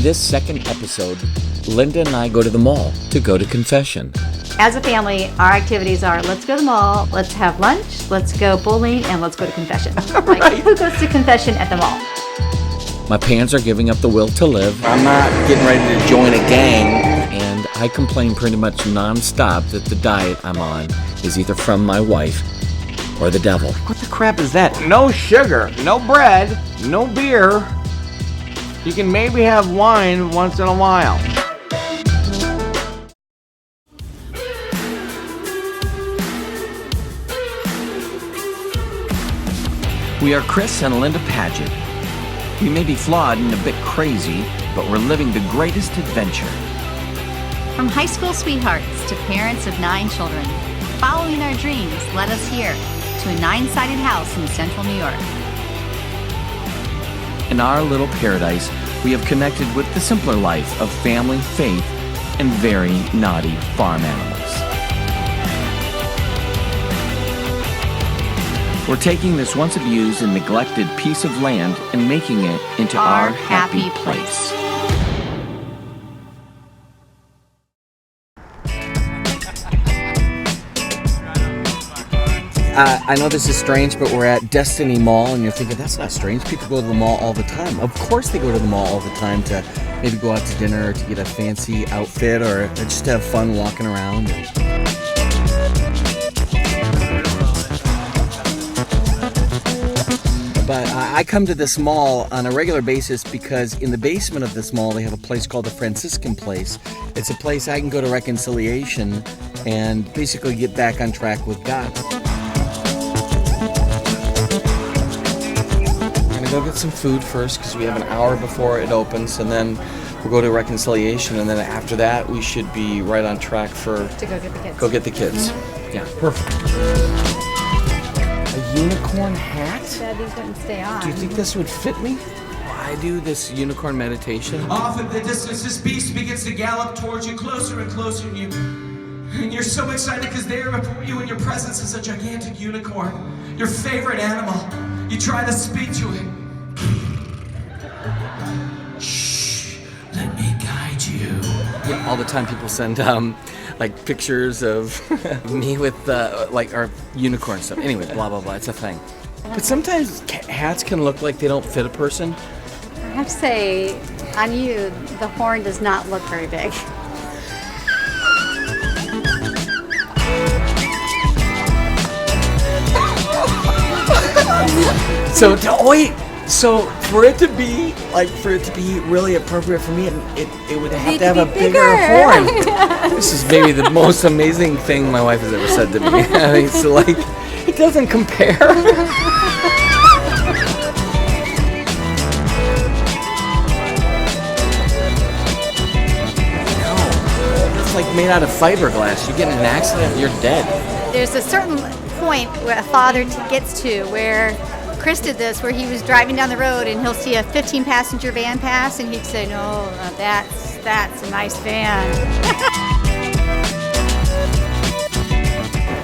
this second episode, Linda and I go to the mall to go to confession. As a family, our activities are let's go to the mall, let's have lunch, let's go bowling, and let's go to confession. Right. Like, who goes to confession at the mall? My parents are giving up the will to live. I'm not getting ready to join a gang. And I complain pretty much nonstop that the diet I'm on is either from my wife or the devil. What the crap is that? No sugar, no bread, no beer. You can maybe have wine once in a while. We are Chris and Linda Padgett. We may be flawed and a bit crazy, but we're living the greatest adventure. From high school sweethearts to parents of 9 children, following our dreams led us here to a 9-sided house in central New York. In our little paradise, we have connected with the simpler life of family, faith, and very naughty farm animals. We're taking this once abused and neglected piece of land and making it into our happy place. I know this is strange, but we're at Destiny Mall, and you're thinking, that's not strange. People go to the mall all the time. Of course they go to the mall all the time to maybe go out to dinner or to get a fancy outfit or just to have fun walking around. But I come to this mall on a regular basis because in the basement of this mall they have a place called the Franciscan place. It's a place I can go to reconciliation and basically get back on track with God. Go get some food first because we have an hour before it opens, and then we'll go to reconciliation, and then after that we should be right on track for To go get the kids. Go get the kids. Mm-hmm. Yeah, perfect. A unicorn hat? Said these wouldn't stay on. Do you think this would fit me? I do this unicorn meditation. Off in the distance, this beast begins to gallop towards you, closer and closer, and you're so excited because there before you in your presence is a gigantic unicorn, your favorite animal. You try to speak to it. Shh, let me guide you. Yeah, all the time people send like pictures of me with like our unicorn stuff. Anyway, blah blah blah. It's a thing. But sometimes hats can look like they don't fit a person. I have to say, on you, the horn does not look very big. So for it to be really appropriate for me, it would have to have a bigger horn. This is maybe the most amazing thing my wife has ever said to me. I mean, so like, it doesn't compare. No, it's like made out of fiberglass. You get in an accident, you're dead. There's a certain point where a father gets to where Chris did this, where he was driving down the road and he'll see a 15-passenger van pass and he'd say, no, that's a nice van.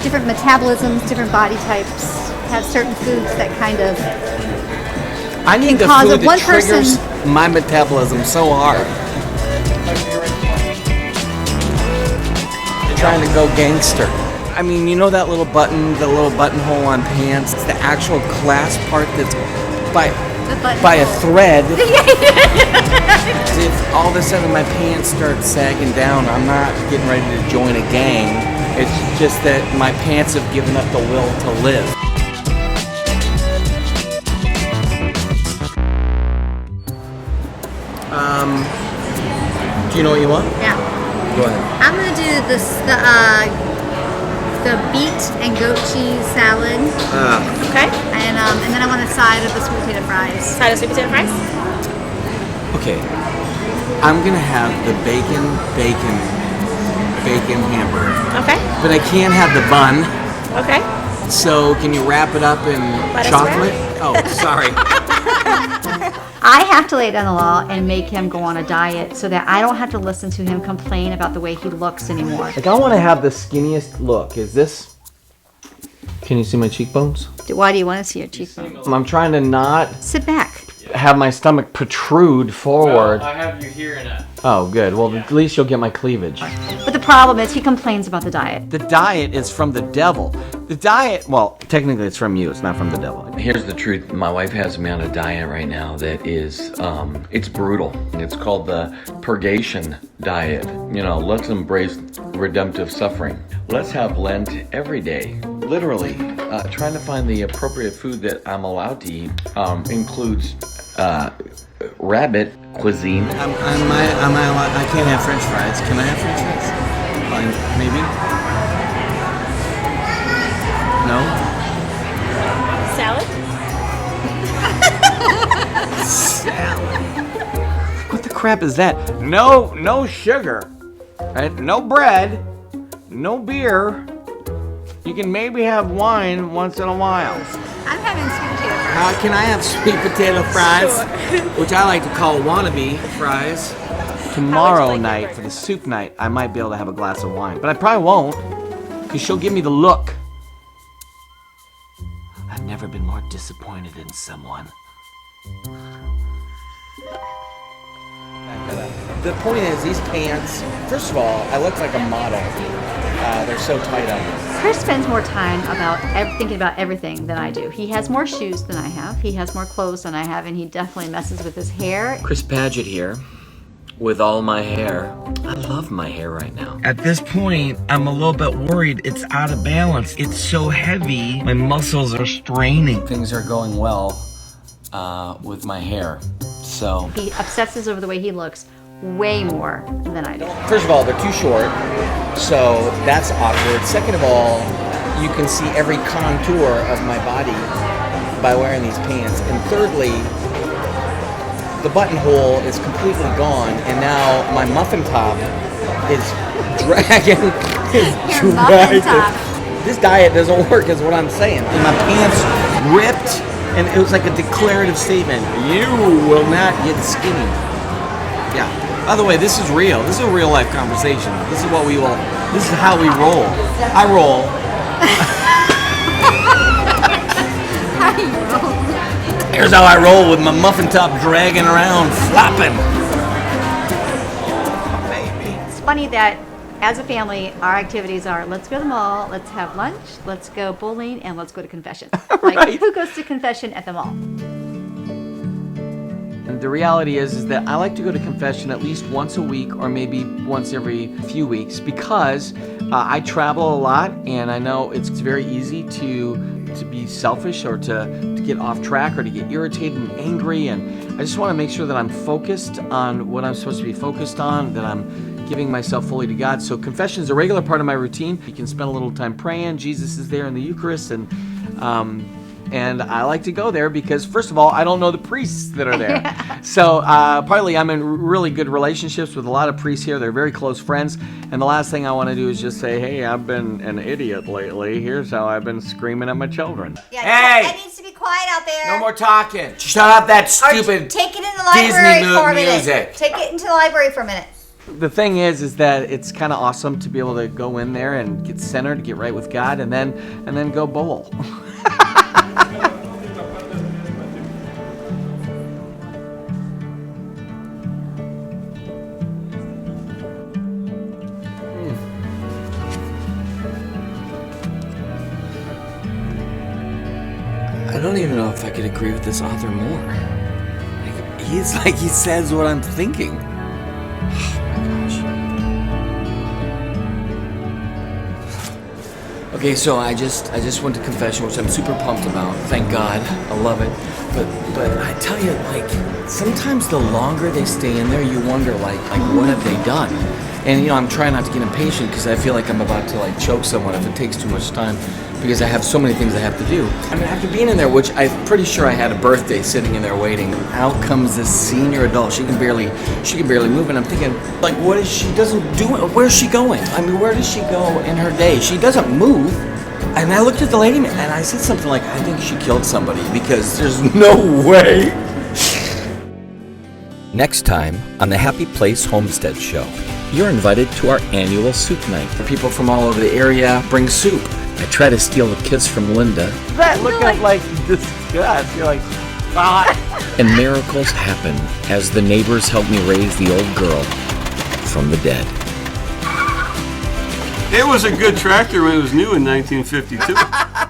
Different metabolisms, different body types have certain foods that kind of I need the cause food one that triggers person my metabolism so hard. Trying to go gangster. I mean, you know that little buttonhole on pants? It's the actual clasp part that's by a thread. If all of a sudden my pants start sagging down, I'm not getting ready to join a gang. It's just that my pants have given up the will to live. Do you know what you want? Yeah. Go ahead. I'm gonna do the beet and goat cheese salad. Okay. And then I want a side of the sweet potato fries. Side of sweet potato fries? Okay. I'm gonna have the bacon hamburger. Okay. But I can't have the bun. Okay. So can you wrap it up in Let us chocolate? wrap Oh, sorry. I have to lay down the law and make him go on a diet so that I don't have to listen to him complain about the way he looks anymore. Like, I want to have the skinniest look. Is this... Can you see my cheekbones? Why do you want to see your cheekbones? I'm trying to not Sit back. have my stomach protrude forward. Well, I have you here in a... Oh, good. Well, at least you'll get my cleavage. But the problem is he complains about the diet. The diet is from the devil. The diet, well, technically it's from you. It's not from the devil. Here's the truth. My wife has me on a diet right now that is, it's brutal. It's called the purgation diet. You know, let's embrace redemptive suffering. Let's have Lent every day. Literally, trying to find the appropriate food that I'm allowed to eat includes rabbit cuisine. I can't have French fries. Can I have French fries? Fine, maybe. No? Salad? What the crap is that? No sugar. Right? No bread. No beer. You can maybe have wine once in a while. I'm having sweet potato fries. Can I have sweet potato fries? Which I like to call wannabe fries. Tomorrow night, for the soup night, I might be able to have a glass of wine. But I probably won't, because she'll give me the look. I've never been more disappointed in someone. The point is, these pants, first of all, I look like a model. They're so tight on me. Chris spends more time thinking about everything than I do. He has more shoes than I have. He has more clothes than I have, and he definitely messes with his hair. Chris Padgett here, with all my hair. I love my hair right now. At this point, I'm a little bit worried it's out of balance. It's so heavy, my muscles are straining. Things are going well with my hair, so. He obsesses over the way he looks way more than I do. First of all, they're too short, so that's awkward. Second of all, you can see every contour of my body by wearing these pants. And thirdly, the buttonhole is completely gone, and now my muffin top is dragging. Your muffin top. This diet doesn't work, is what I'm saying. And my pants ripped, and it was like a declarative statement. You will not get skinny. Yeah. By the way, this is real. This is a real life conversation. This is what we will. This is how we roll. I roll. How do you roll? Here's how I roll with my muffin top dragging around, flopping. It's funny that as a family, our activities are let's go to the mall, let's have lunch, let's go bowling, and let's go to confession. Like, Right. who goes to confession at the mall? And the reality is that I like to go to confession at least once a week or maybe once every few weeks because I travel a lot and I know it's very easy to be selfish or to get off track or to get irritated and angry, and I just want to make sure that I'm focused on what I'm supposed to be focused on, that I'm giving myself fully to God. So confession is a regular part of my routine. You can spend a little time praying. Jesus is there in the Eucharist, and I like to go there because, first of all, I don't know the priests that are there. So partly I'm in really good relationships with a lot of priests here. They're very close friends. And the last thing I want to do is just say, hey, I've been an idiot lately. Here's how I've been screaming at my children. Yeah, Hey! it needs to be quiet out there. No more talking. Shut up that stupid Take it in the library Disney for a minute. music. Take it into the library for a minute. The thing is that it's kind of awesome to be able to go in there and get centered, get right with God, and then go bowl. I don't even know if I could agree with this author more. He says what I'm thinking. Oh my gosh. Okay, so I just went to confession, which I'm super pumped about. Thank God, I love it. But I tell you, like, sometimes the longer they stay in there, you wonder, like what have they done? And I'm trying not to get impatient because I feel like I'm about to choke someone if it takes too much time, because I have so many things I have to do. I mean, after being in there, which I'm pretty sure I had a birthday sitting in there waiting, out comes this senior adult. She can barely move, and I'm thinking, like, what is she doesn't do? Where's she going? I mean, where does she go in her day? She doesn't move. And I looked at the lady and I said something like, I think she killed somebody because there's no way. Next time on the Happy Place Homestead Show, you're invited to our annual soup night. People from all over the area bring soup. I try to steal the kiss from Linda. Look at disgust. You're like, ah. And miracles happen as the neighbors help me raise the old girl from the dead. It was a good tractor when it was new in 1952.